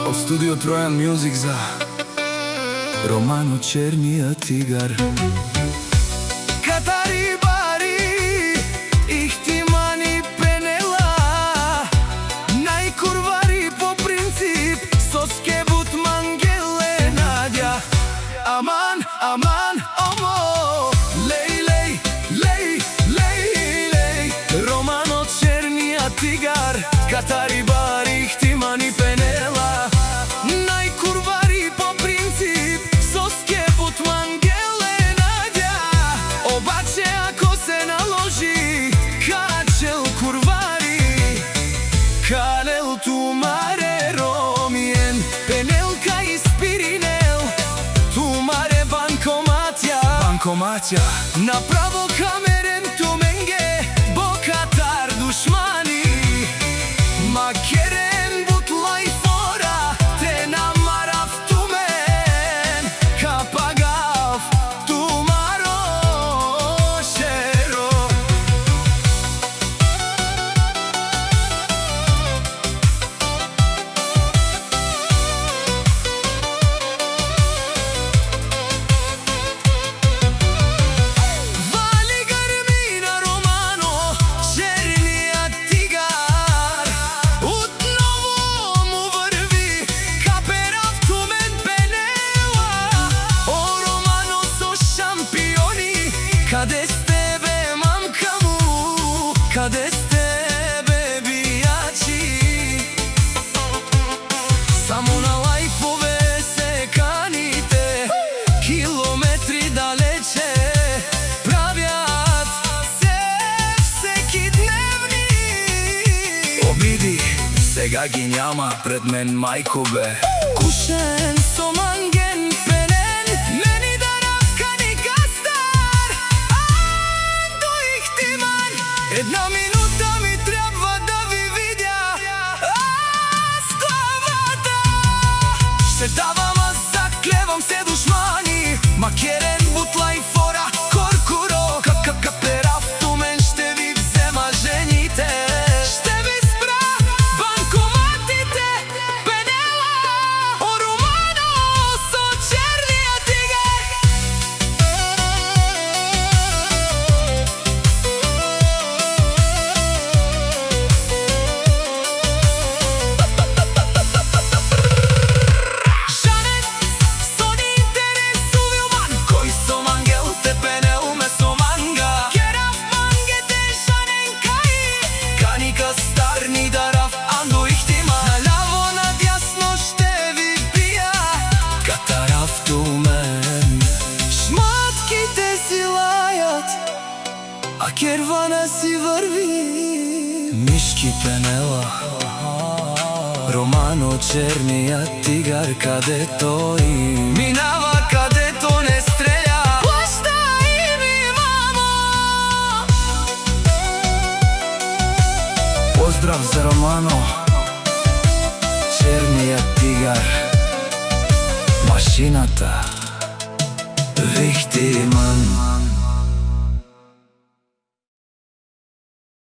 Од студио Тројан Мјузик за Романо Чернијат тигар. Катари бари, ихтимани пенела, најкурвари по принцип, со скебут мангеле надја. Аман, аман, омо, лей, лей, лей, лей, лей. Романо Чернијат тигар, катари бари, ихтимани пенела, најкурвари по принцип, со скепот мангеле надја. Обаче ако се наложи, качел курвари, канел тумаре ромиен, пенелка испиринел, тумаре банкоматја, банкоматја, направо камерен туменге, бокатар душмани, макерен бутлај фора, те намарав тумен, капагав тумаро шеро. Вали грмина Романо Чернијат тигар, утново му врви, каперав тумен пенела. О, Романо со шампиони, каде сте бе мамка му, каде сте бе бијачи? Само на лајфове се каните, километри далече, правјат се всекидневни. Обиди, сега ги няма пред мен мајко бе. Кушен со манген пенен, мени дарав кани гастар. Андо ихтиман, една минута ми треба да ви видя. Аз главата ще давам, аз заклевам се душмани, макерен бутлај фора, коркуро, каперав тумен, ще ви взема жените, ще ви спра банкоматите, пенела. О, Романо со Чернијат тигар. Жанет, со ни интересувил ман, кој со мангел те пенел ме со манга. Керав мангете жанен кај, кани гастар ни дарав андо ихтима. Наляво надјасно ще ви бија, катарав тумен, шматките си лајат, а кервана си врви. Мишки пенела, Романо Чернијат тигар, каде тој минава, кадето не стреља. Плаштай ми, мамо. Поздрав за Романо Чернијат тигар, машината, вихтиман.